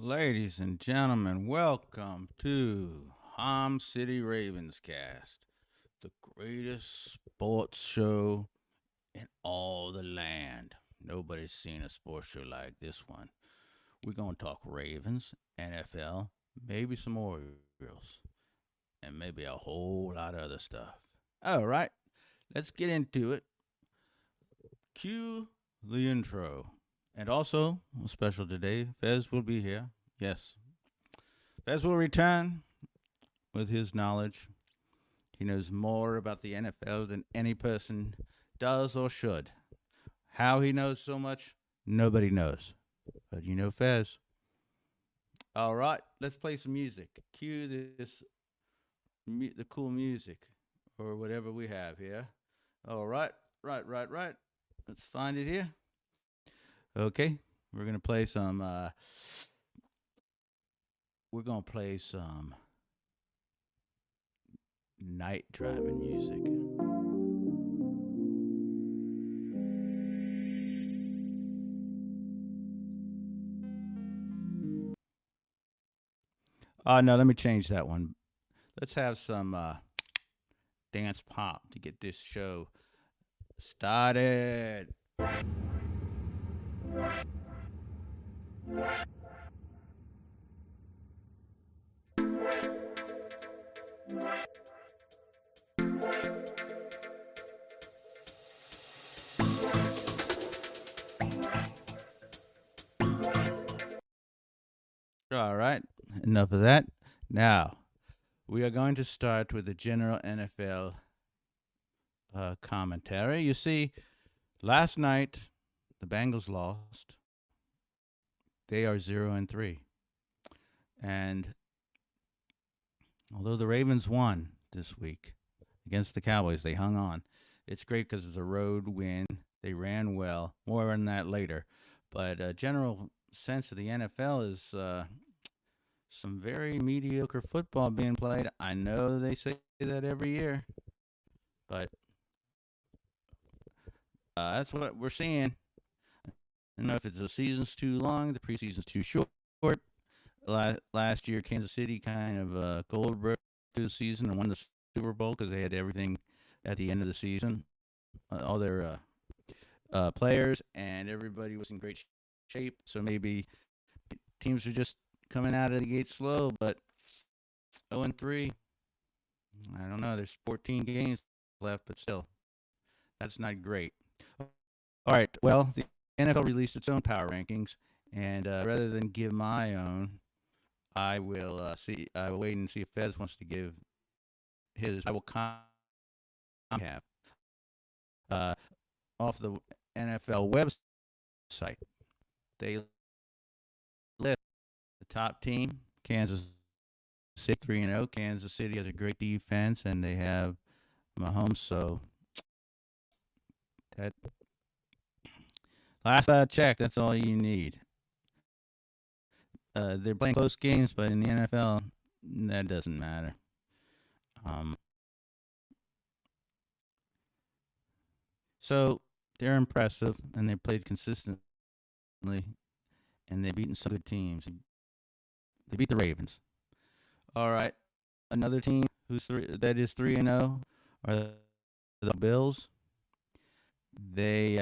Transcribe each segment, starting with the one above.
Ladies and gentlemen, welcome to Ham City Ravens Cast, the greatest sports show in all the land. Nobody's seen a sports show like this one. We're going to talk Ravens, NFL, maybe some Orioles, and maybe a whole lot of other stuff. All right, let's get into it. Cue the intro. And also, special today, Fez will be here. Yes, Fez will return with his knowledge. He knows more about the NFL than any person does or should. How he knows so much, nobody knows. But you know Fez. All right, let's play some music. Cue this the cool music or whatever we have here. All right, right. Let's find it here. Okay, we're gonna play some. We're gonna play some night driving music. No, let me change that one. Let's have some dance pop to get this show started. All right, enough of that. Now, we are going to start with the general NFL commentary. You see, last night the Bengals lost. They are 0-3, and although the Ravens won this week against the Cowboys, they hung on. It's great because it's a road win. They ran well. More on that later. But general sense of the NFL is some very mediocre football being played. I know they say that every year, but that's what we're seeing. I don't know if it's the season's too long, the preseason's too short. Last year, Kansas City kind of gold broke through the season and won the Super Bowl because they had everything at the end of the season. All their players and everybody was in great shape. So maybe teams are just coming out of the gate slow, but 0-3. I don't know. There's 14 games left, but still, that's not great. All right. Well, the NFL released its own power rankings, and rather than give my own, I will see. I will wait and see if Fez wants to give his. I will have off the NFL website. They list the top team, Kansas City 3-0. Kansas City has a great defense, and they have Mahomes. So that last I checked, that's all you need. They're playing close games, but in the NFL, that doesn't matter. Um, so they're impressive, and they played consistently, and they've beaten some good teams. They beat the Ravens. All right, another team that is 3-0 are the Bills. They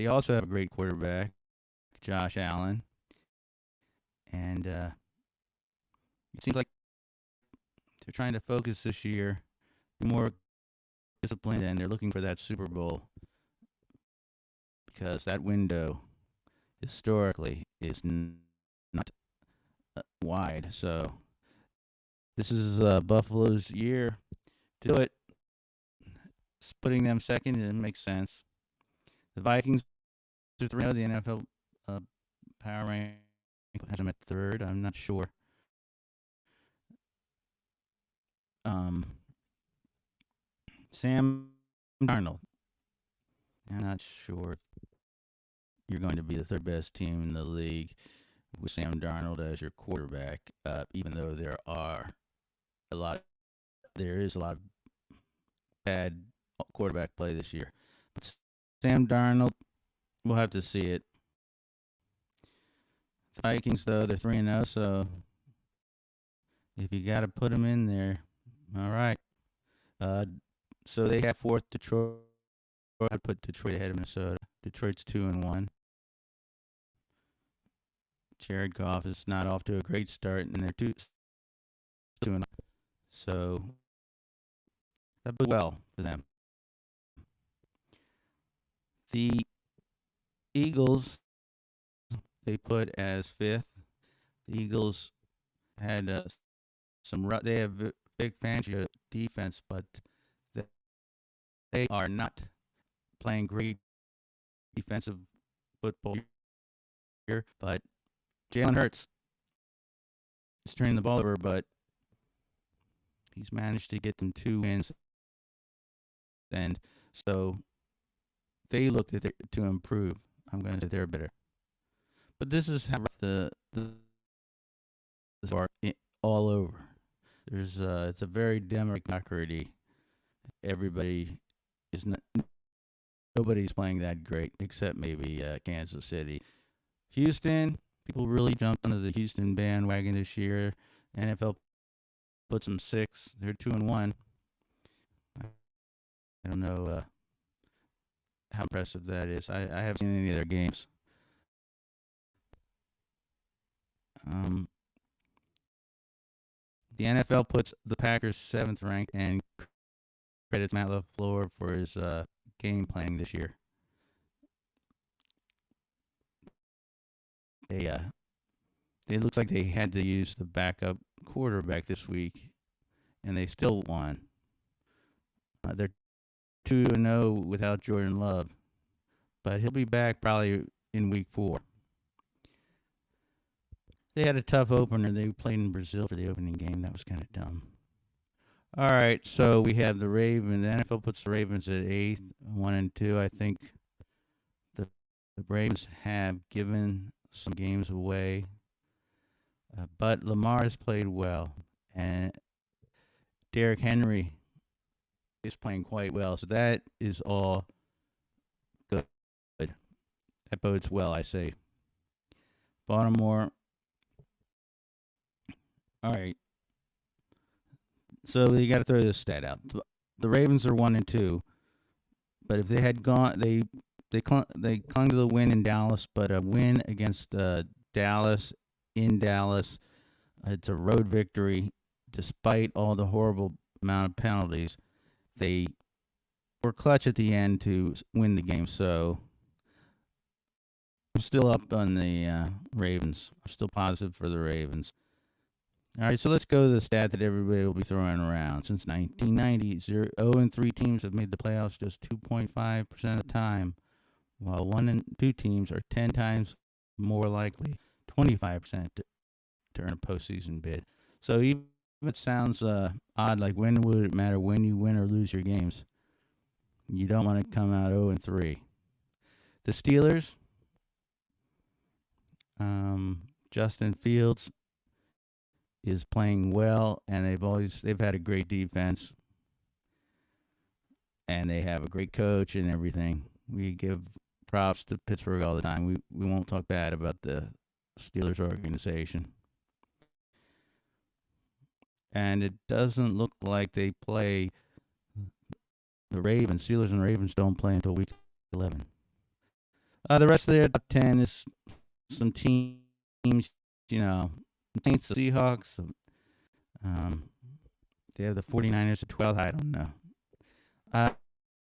also have a great quarterback, Josh Allen, and it seems like they're trying to focus this year, be more disciplined, and they're looking for that Super Bowl because that window historically is not wide. So this is Buffalo's year to do it. Putting them second, it makes sense. The Vikings are 3-0. The NFL power rank has them at third. I'm not sure. Sam Darnold. I'm not sure you're going to be the third best team in the league with Sam Darnold as your quarterback. Even though there is a lot of bad quarterback play this year. But Sam Darnold, we'll have to see it. The Vikings, though, they're 3-0, so if you got to put them in there, all right. Uh, so they have fourth Detroit. I'd put Detroit ahead of Minnesota. Detroit's 2-1. Jared Goff is not off to a great start, and they're 2-0. So that bodes well for them. The Eagles, they put as fifth. The Eagles had they have Big Fangio defense, but they are not playing great defensive football here. But Jalen Hurts is turning the ball over, but he's managed to get them 2 wins, and so they looked at to improve. I'm going to say they're better, but this is how the are all over. There's it's a very democracy. Everybody is not, nobody's playing that great except maybe Kansas City. Houston, people really jumped onto the Houston bandwagon this year. NFL puts them 6. They're 2-1. I don't know how impressive that is. I haven't seen any of their games. The NFL puts the Packers 7th ranked and credits Matt LaFleur for his game planning this year. It looks like they had to use the backup quarterback this week, and they still won. They're 2-0 without Jordan Love, but he'll be back probably in week 4. They had a tough opener. They played in Brazil for the opening game. That was kind of dumb. All right, so we have the Ravens. The NFL puts the Ravens at 8th, 1-2. I think the Ravens have given some games away, but Lamar has played well, and Derrick Henry is playing quite well. So that is all good. That bodes well, I say. Baltimore. All right. So you got to throw this stat out. The Ravens are 1-2, but if they had gone, they clung to the win in Dallas, but a win against Dallas in Dallas, it's a road victory, despite all the horrible amount of penalties. They were clutch at the end to win the game, so I'm still up on the Ravens. I'm still positive for the Ravens. All right, so let's go to the stat that everybody will be throwing around. Since 1990, 0-3 teams have made the playoffs just 2.5% of the time, while 1 and 2 teams are 10 times more likely, 25% to earn a postseason bid. So even if it sounds odd, like when would it matter when you win or lose your games? You don't want to come out 0-3. The Steelers, Justin Fields is playing well, and they've had a great defense, and they have a great coach and everything. We give props to Pittsburgh all the time. We won't talk bad about the Steelers organization. And it doesn't look like they play the Ravens. Steelers and Ravens don't play until week 11. The rest of their top 10 is some teams, Saints, the Seahawks. They have the 49ers at 12th. I don't know.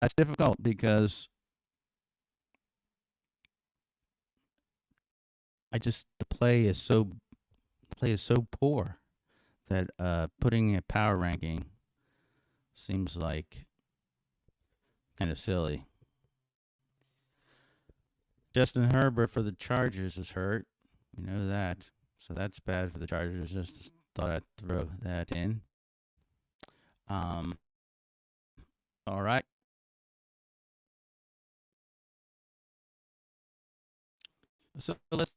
That's difficult because the play is so poor that putting a power ranking seems like kind of silly. Justin Herbert for the Chargers is hurt. We know that. So that's bad for the Chargers. Just thought I'd throw that in. All right. So let's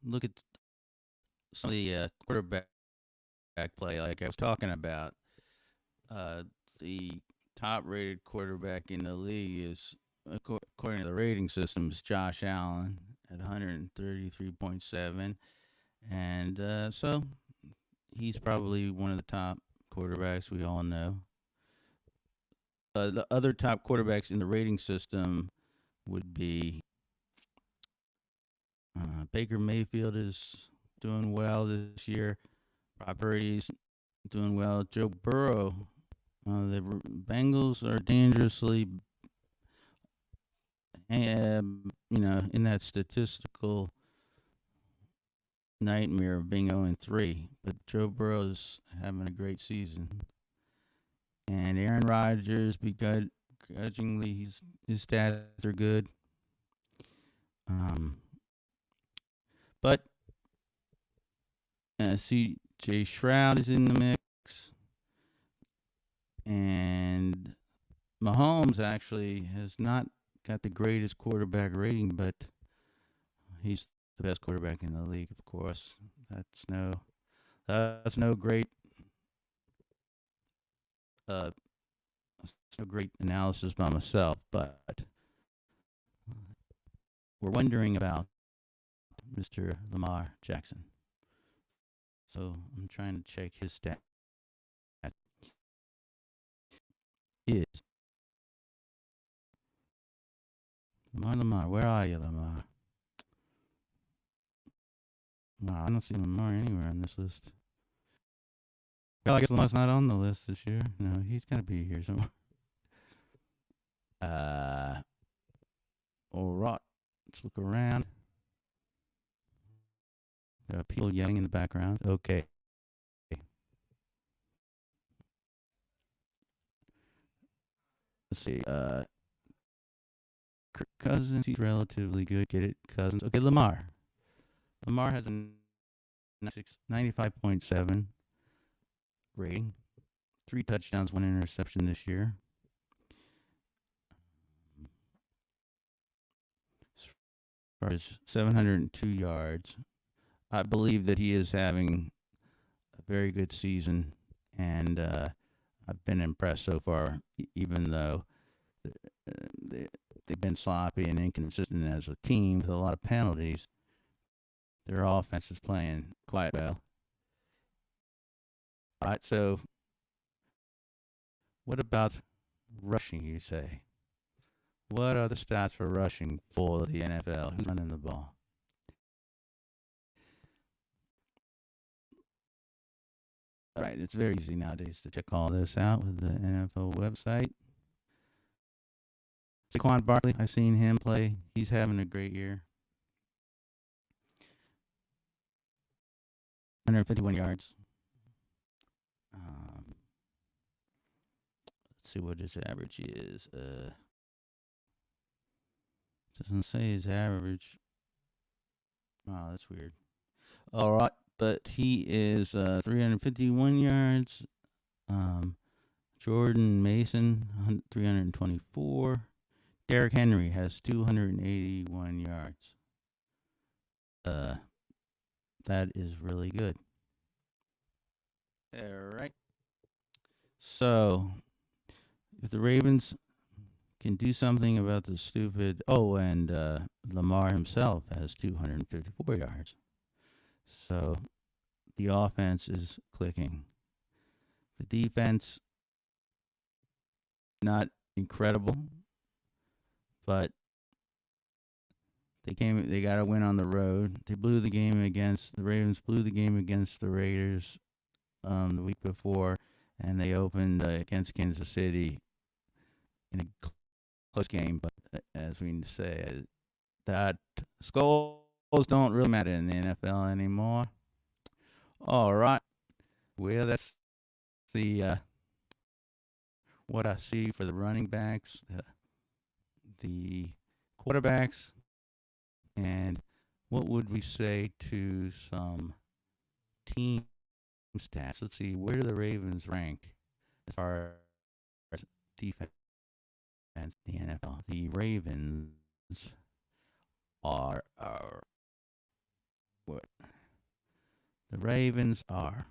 look at some of the quarterback play like I was talking about. The top-rated quarterback in the league is, according to the rating system, is Josh Allen at 133.7. And so he's probably one of the top quarterbacks we all know. The other top quarterbacks in the rating system would be Baker Mayfield is doing well this year. Brock Purdy's doing well. Joe Burrow. The Bengals are dangerously, in that statistical nightmare of being 0-3. But Joe Burrow's having a great season. And Aaron Rodgers, begrudgingly, his stats are good. But C.J. Stroud is in the mix. And Mahomes actually has not got the greatest quarterback rating, but he's the best quarterback in the league, of course. That's no great analysis by myself, but we're wondering about Mr. Lamar Jackson. So I'm trying to check his stat. Is Lamar, where are you, Lamar? Wow, I don't see Lamar anywhere on this list. Well, I guess Lamar's not on the list this year. No, he's got to be here somewhere. All right, let's look around. There are people yelling in the background. Okay. Let's see. Kirk Cousins, he's relatively good. Get it, Cousins. Okay, Lamar. Lamar has a 95.7 rating. 3 touchdowns, 1 interception this year. As far as 702 yards, I believe that he is having a very good season, and I've been impressed so far, even though they've been sloppy and inconsistent as a team with a lot of penalties. Their offense is playing quite well. All right, so what about rushing, you say? What are the stats for rushing for the NFL? Who's running the ball? All right, it's very easy nowadays to check all this out with the NFL website. Saquon Barkley, I've seen him play. He's having a great year. 151 yards. Let's see what his average is. Doesn't say his average. Wow, that's weird. All right, but he is 351 yards. Jordan Mason, 324. Derrick Henry has 281 yards. That is really good. All right. So, if the Ravens can do something about the stupid. Oh, and Lamar himself has 254 yards. So, the offense is clicking. The defense, not incredible, but they got to win on the road. The Ravens blew the game against the Raiders the week before, and they opened against Kansas City in a close game. But as we say, that scores don't really matter in the NFL anymore. All right. Well, that's the what I see for the running backs, the quarterbacks, and what would we say to some team stats? Let's see, where do the Ravens rank as far as defense in the NFL? The Ravens are what? The Ravens are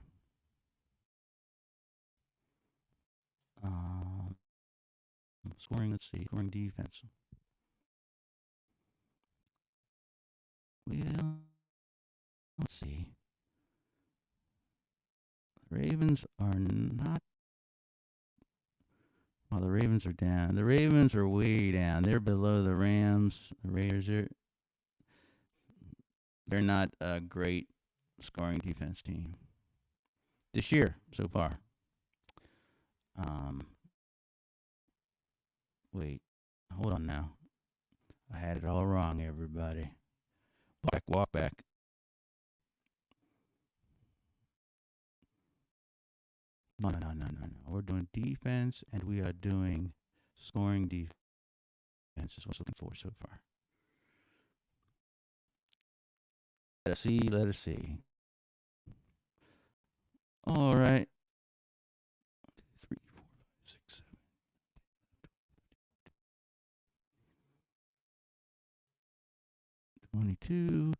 scoring. Let's see, scoring defense. Well, let's see. The Ravens are not. Well, the Ravens are down. The Ravens are way down. They're below the Rams. The Raiders are. They're not a great scoring defense team this year so far. Um, Wait, hold on now. I had it all wrong, everybody. Walk back. No. We're doing defense, and we are doing scoring defense. Is what's looking for so far. Let us see. All right. 1, 2, 3, 4, 5, 6, 7, 22.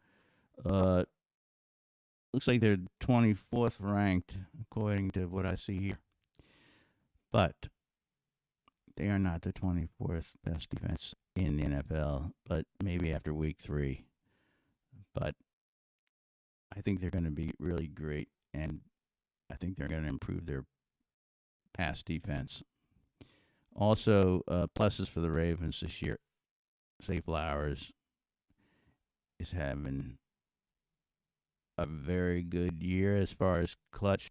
Looks like they're 24th ranked according to what I see here. But they are not the 24th best defense in the NFL, but maybe after week 3. But I think they're going to be really great, and I think they're going to improve their pass defense. Also, pluses for the Ravens this year. Zay Flowers is having a very good year as far as clutch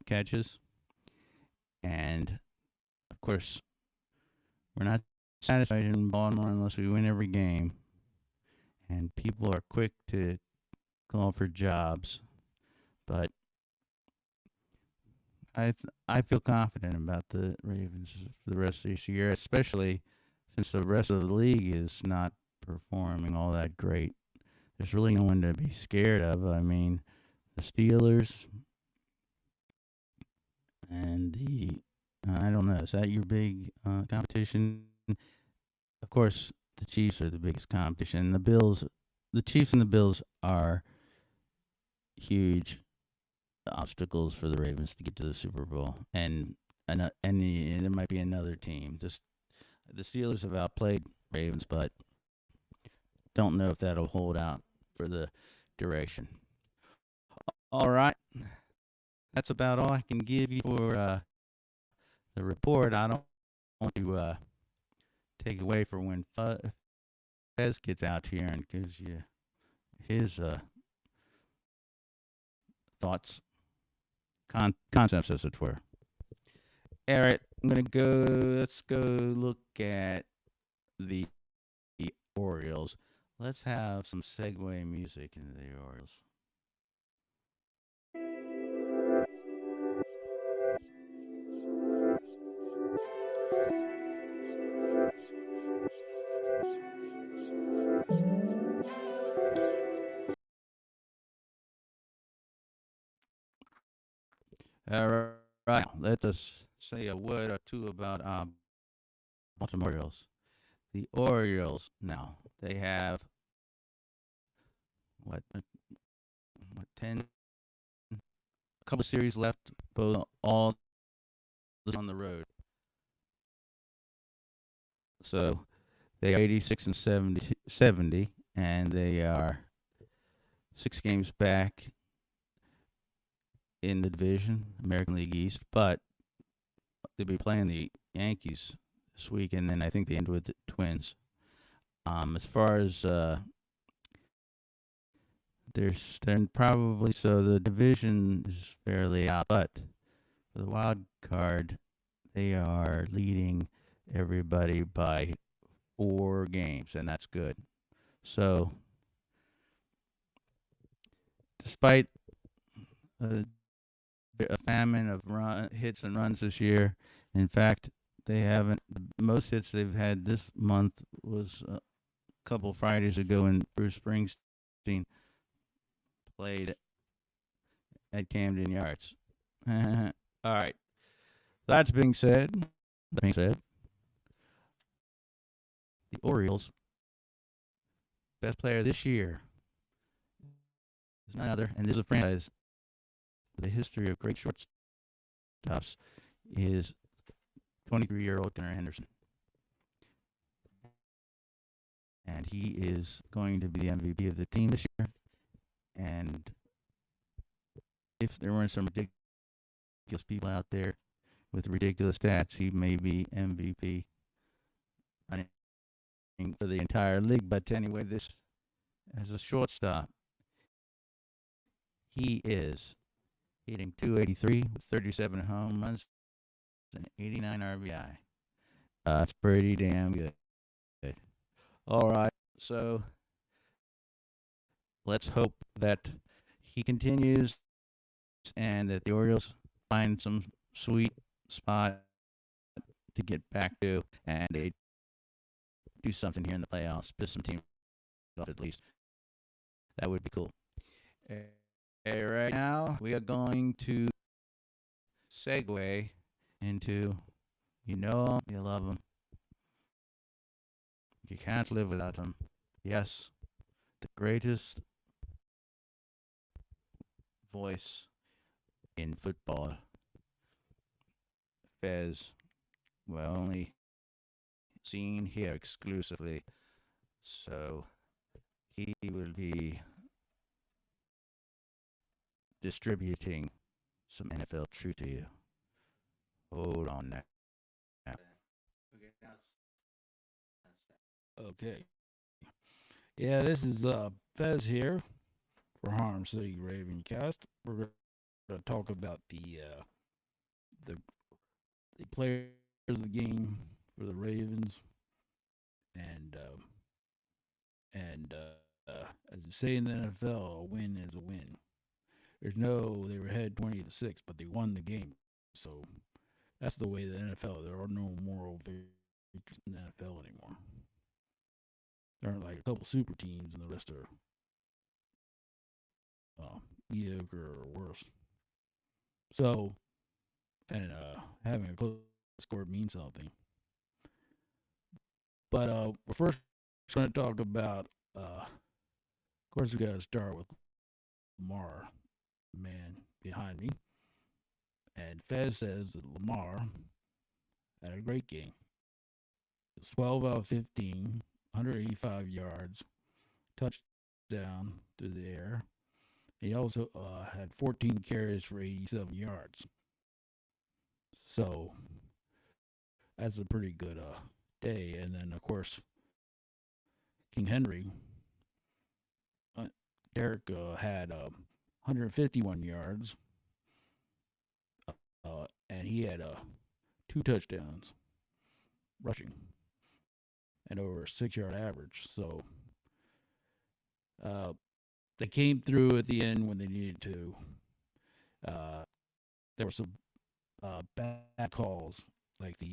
catches. And, of course, we're not satisfied in Baltimore unless we win every game. And people are quick to call for jobs. But I feel confident about the Ravens for the rest of this year, especially since the rest of the league is not performing all that great. There's really no one to be scared of. I mean, the Steelers and I don't know, is that your big competition? Of course, the Chiefs are the biggest competition. The Chiefs and the Bills are huge obstacles for the Ravens to get to the Super Bowl. And there might be another team. Just the Steelers have outplayed Ravens, but don't know if that'll hold out for the duration. All right. That's about all I can give you for the report. I don't want to take away from when Fez gets out here and gives you his thoughts, concepts, as it were. All right, let's go look at the Orioles. Let's have some segue music into the Orioles. All right, let us say a word or two about Baltimore Orioles. The Orioles now, they have what 10, a couple of series left, both all on the road. So they are 86 and 70, and they are 6 games back in the division, American League East, but they'll be playing the Yankees this week, and then I think they end with the Twins. As far as they're probably, so the division is fairly out, but for the wild card, they are leading everybody by 4 games, and that's good. So, despite a famine of hits and runs this year, in fact, they haven't. The most hits they've had this month was a couple Fridays ago when Bruce Springsteen played at Camden Yards. All right. That being said, the Orioles' best player this year is none other, and this is a franchise with a history of great shortstops, is 23-year-old Gunnar Henderson. and he is going to be the MVP of the team this year. And if there weren't some ridiculous people out there with ridiculous stats, he may be MVP running for the entire league. But anyway, this as a shortstop, he is hitting 283 with 37 home runs and 89 RBI. That's pretty damn good. All right, so let's hope that he continues and that the Orioles find some sweet spot to get back to, and they do something here in the playoffs, piss some teams off at least. That would be cool. Right now, we are going to segue into, you know, you love them. You can't live without them. Yes, the greatest voice in football. Fez, we're only seen here exclusively, so he will be distributing some NFL truth to you. Hold on now. Okay. Yeah, this is Fez here for Harm City Ravencast. We're going to talk about the players of the game for the Ravens, and as you say in the NFL, a win is a win. They were ahead 20-6, but they won the game. So that's the way the NFL. There are no moral victories in the NFL anymore. There aren't like a couple super teams, and the rest are mediocre or worse. So, and having a close score means something. But we're first going to talk about. Of course, we got to start with Lamar, man behind me. And Fez says that Lamar had a great game. It's 12 out of 15, 185 yards, touchdown through the air. He also had 14 carries for 87 yards. So that's a pretty good day. And then, of course, King Henry, Derek had 151 yards. And he had 2 touchdowns rushing and over a 6-yard average. So they came through at the end when they needed to. There were some bad calls, like I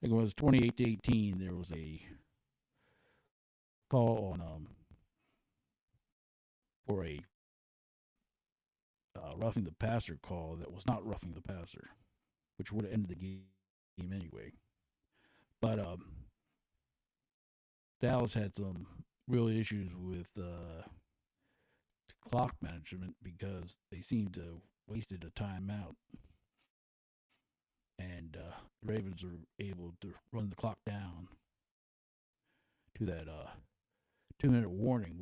think it was 28-18. There was a call on for a roughing the passer call that was not roughing the passer, which would have ended the game anyway. But Dallas had some real issues with clock management because they seemed to have wasted a timeout, and the Ravens were able to run the clock down to that 2-minute warning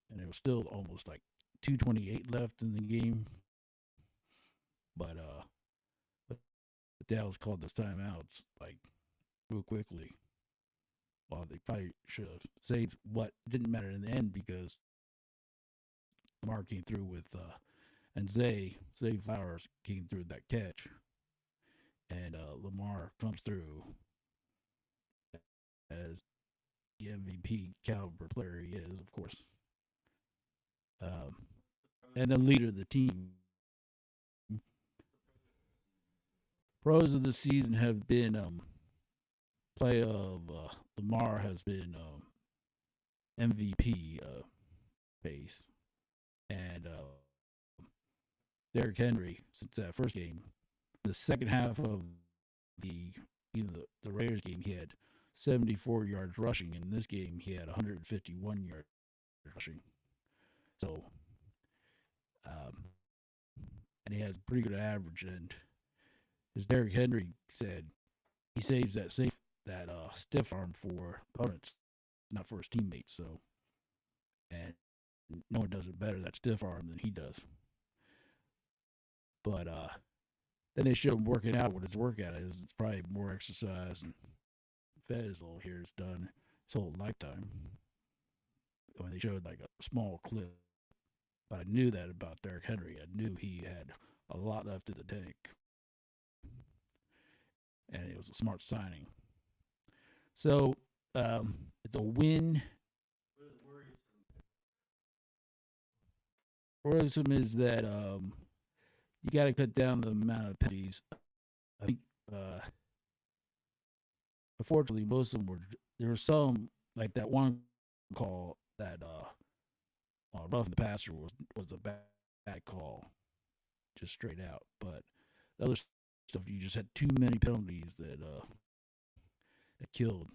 and it was still almost like 2:28 left in the game, but Dallas called those timeouts like real quickly. Well, they probably should have saved what didn't matter in the end because Lamar came through with and Zay Flowers came through with that catch, and Lamar comes through as the MVP caliber player he is, of course. And the leader of the team. Pros of the season have been play of Lamar has been MVP pace, and Derrick Henry since that first game. The second half of the Raiders game, he had 74 yards rushing. In this game, he had 151 yards rushing. So, and he has a pretty good average. And as Derrick Henry said, he saves that that stiff arm for opponents, not for his teammates. So, and no one does it better, that stiff arm, than he does. But then they showed him working out. What his workout is, it's probably more exercise and Fez all here has done his whole lifetime. When they showed like a small clip, but I knew that about Derrick Henry. I knew he had a lot left in the tank, and it was a smart signing. So it's a win. Worrisome is that you got to cut down the amount of penalties. I think, unfortunately, most of them were. There were some like that one call that roughing the passer was a bad call, just straight out. But the other stuff, you just had too many penalties that killed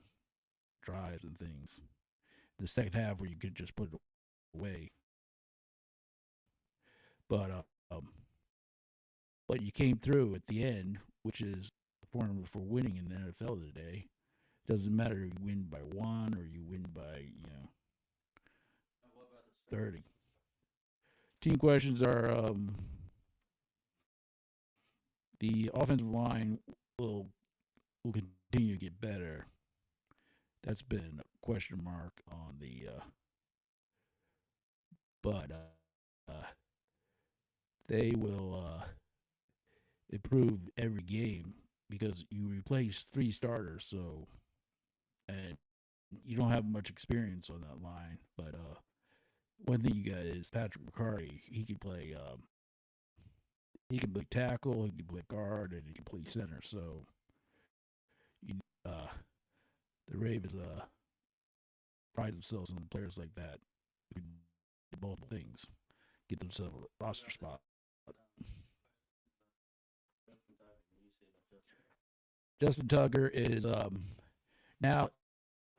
drives and things. The second half, where you could just put it away, but but you came through at the end, which is the formula for winning in the NFL today. Doesn't matter if you win by 1 or you win by 30. Team questions are the offensive line will continue to get better. That's been a question mark on the but they will improve every game because you replace 3 starters, so and you don't have much experience on that line. But one thing you got is Patrick McCarty. He can play. He can play tackle. He can play guard, and he can play center. So, you, the Ravens pride themselves on players like that who can do multiple things, get themselves a roster spot. Justin Tucker is now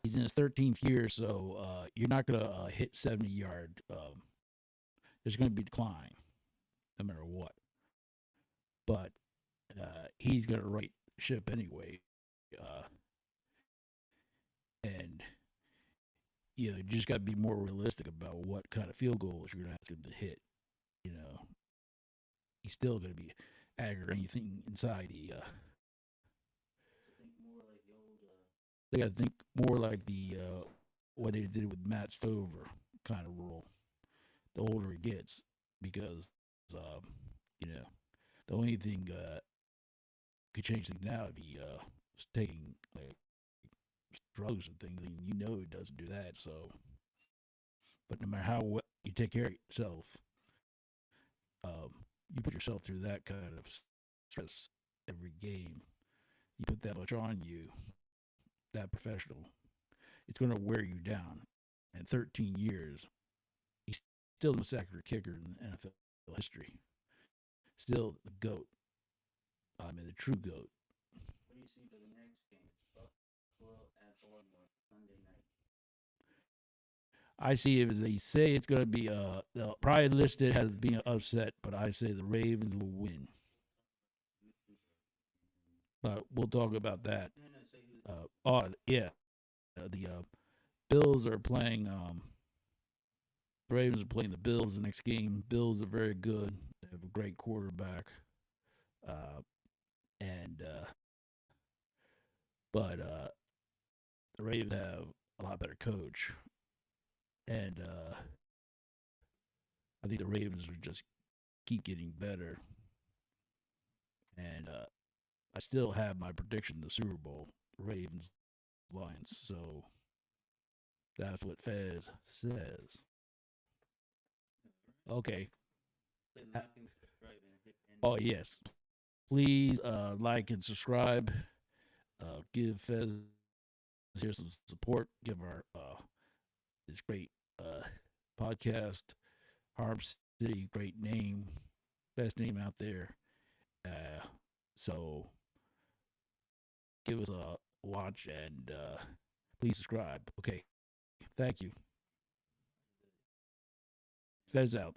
he's in his 13th year, so you're not going to hit 70-yard. There's going to be decline, no matter what. But he's going to right ship anyway, and you just got to be more realistic about what kind of field goals you're going to have to hit. He's still going to be accurate or anything inside the. They got to think more like the what they did with Matt Stover kind of rule. The older he gets, because the only thing could change things now if he was taking like drugs and things. And he doesn't do that. So, but no matter how well you take care of yourself, you put yourself through that kind of stress every game. You put that much on you. That professional, it's going to wear you down. In 13 years, he's still the most accurate kicker in NFL history. Still the GOAT. The true GOAT. What do you see for the next game? It's Buffalo at Baltimore Sunday night. I see it as they say it's going to be they'll probably list it as being upset, but I say the Ravens will win. But we'll talk about that. The Bills are playing. The Ravens are playing the Bills the next game. Bills are very good. They have a great quarterback, and but the Ravens have a lot better coach, and I think the Ravens will just keep getting better. And I still have my prediction: the Super Bowl, Ravens, Lions. So that's what Fez says. Okay. Oh yes. Please like and subscribe. Give Fez here some support. Give our this great podcast, Harp City, great name, best name out there. So give us a watch and please subscribe. Okay. Thank you. Fez out.